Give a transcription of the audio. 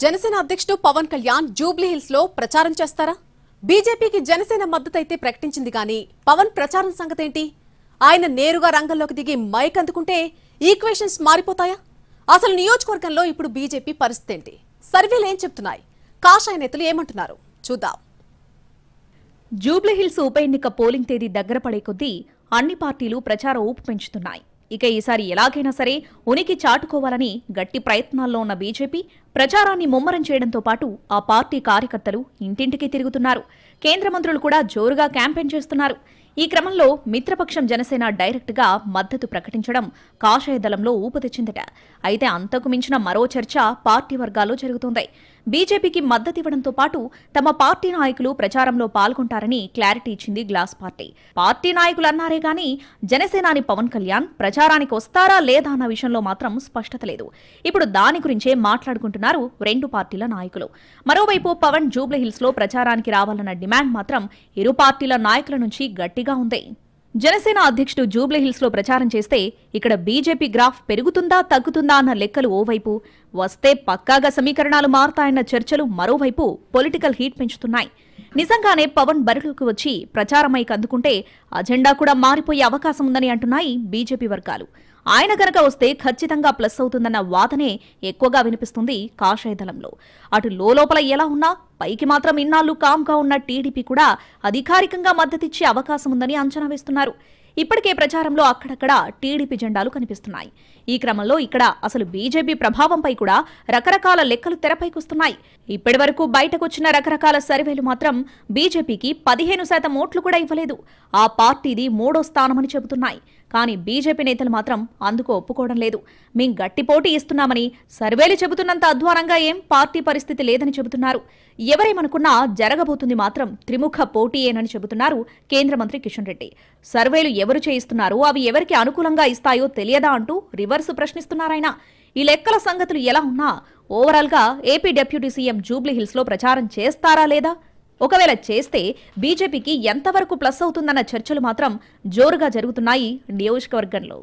జనసేన అధ్యక్షుడు Pawan Kalyan Jubilee hills లో ప్రచారం చేస్తారా? బీజేపీకి జనసేన మద్దతు అయితే ప్రకటించింది కానీ పవన్ ప్రచారం సంగతేంటి? ఆయన నేరుగా రంగంలోకి దిగి మైక్ అందుకుంటే ఈక్వేషన్స్ మారిపోతాయా? అసలు నియోజకవర్గంలో ఇప్పుడు బీజేపీ పరిస్థితి ఏంటి? సర్వేలు ఏం చెప్తున్నాయి? కాషాయ నేతలు ఏమంటున్నారు చూద్దాం. జూబ్లీ హిల్స్ ఉప ఎన్నిక పోలింగ్ తేదీ దగ్గర పడే కొద్దీ అన్ని పార్టీలు ప్రచార ఊపు పెంచుతున్నాయి. ఇక ఈసారి ఎలాగైనా సరే ఉనికి చాటుకోవాలని గట్టి ప్రయత్నాల్లో ఉన్న బీజేపీ ప్రచారాన్ని ముమ్మరం చేయడంతో పాటు ఆ పార్టీ కార్యకర్తలు ఇంటింటికి తిరుగుతున్నారు. కేంద్ర మంత్రులు కూడా జోరుగా క్యాంపెయిన్ చేస్తున్నారు. ఈ క్రమంలో మిత్రపక్షం జనసేన డైరెక్ట్ గా మద్దతు ప్రకటించడం కాషాయ దళంలో ఊపు తెచ్చిందట. అయితే అంతకు మించిన మరో చర్చ పార్టీ వర్గాల్లో జరుగుతోంది. బీజేపీకి మద్దతివ్వడంతో పాటు తమ పార్టీ నాయకులు ప్రచారంలో పాల్గొంటారని క్లారిటీ ఇచ్చింది గ్లాస్ పార్టీ. పార్టీ నాయకులు అన్నారే గాని జనసేనాని పవన్ కళ్యాణ్ ప్రచారానికి వస్తారా లేదా అన్న విషయంలో మాత్రం స్పష్టత లేదు. ఇప్పుడు దాని గురించే మాట్లాడుకుంటున్నారు రెండు పార్టీల నాయకులు. మరోవైపు పవన్ జూబ్లీ హిల్స్ లో ప్రచారానికి రావాలన్న డిమాండ్ మాత్రం ఇరు పార్టీల నాయకుల నుంచి గట్టిగా ఉంది. జనసేన అధ్యక్షుడు జూబ్లీ హిల్స్ లో ప్రచారం చేస్తే ఇక్కడ బీజేపీ గ్రాఫ్ పెరుగుతుందా తగ్గుతుందా అన్న లెక్కలు ఓవైపు, వస్తే పక్కాగా సమీకరణాలు మారతాయన్న చర్చలు మరోవైపు పొలిటికల్ హీట్ పెంచుతున్నాయి. నిజంగానే పవన్ బరిలోకి వచ్చి ప్రచారమైకి అందుకుంటే అజెండా కూడా మారిపోయే అవకాశం ఉందని అంటున్నాయి బీజేపీ వర్గాలు. ఆయన కనుక వస్తే ఖచ్చితంగా ప్లస్ అవుతుందన్న వాదనే ఎక్కువగా వినిపిస్తుంది కాషాయ దళంలో. అటు లోపల ఎలా ఉన్నా పైకి మాత్రం ఇన్నాళ్లు కామ్గా ఉన్న టీడీపీ కూడా అధికారికంగా మద్దతిచ్చే అవకాశం ఉందని అంచనా వేస్తున్నారు. ఇప్పటికే ప్రచారంలో అక్కడక్కడ టీడీపీ జెండాలు కనిపిస్తున్నాయి. ఈ క్రమంలో ఇక్కడ అసలు బీజేపీ ప్రభావంపై కూడా రకరకాల లెక్కలు తెరపైకొస్తున్నాయి. ఇప్పటి వరకు బయటకొచ్చిన రకరకాల సర్వేలు మాత్రం బీజేపీకి 15% ఓట్లు కూడా ఇవ్వలేదు. ఆ పార్టీది 3వ స్థానమని చెబుతున్నాయి. కానీ బీజేపీ నేతలు మాత్రం అందుకు ఒప్పుకోవడం లేదు. మేం గట్టి పోటీ ఇస్తున్నామని, సర్వేలు చెబుతున్నంత అధ్వానంగా ఏం పార్టీ పరిస్థితి లేదని చెబుతున్నారు. ఎవరేమనుకున్నా జరగబోతుంది మాత్రం త్రిముఖ పోటీయేనని చెబుతున్నారు కేంద్ర మంత్రి కిషన్ రెడ్డి. సర్వేలు ఎవరు చేయిస్తున్నారో అవి ఎవరికి అనుకూలంగా ఇస్తాయో తెలియదా అంటూ రివర్స్ ప్రశ్నిస్తున్నారాయన. ఈ లెక్కల సంగతులు ఎలా ఉన్నా ఓవరాల్ గా AP deputy CM Jubilee hills లో ప్రచారం చేస్తారా లేదా? ఒకవేళ చేస్తే బీజేపీకి ఎంతవరకు ప్లస్ అవుతుందన్న చర్చలు మాత్రం జోరుగా జరుగుతున్నాయి నియోజకవర్గంలో.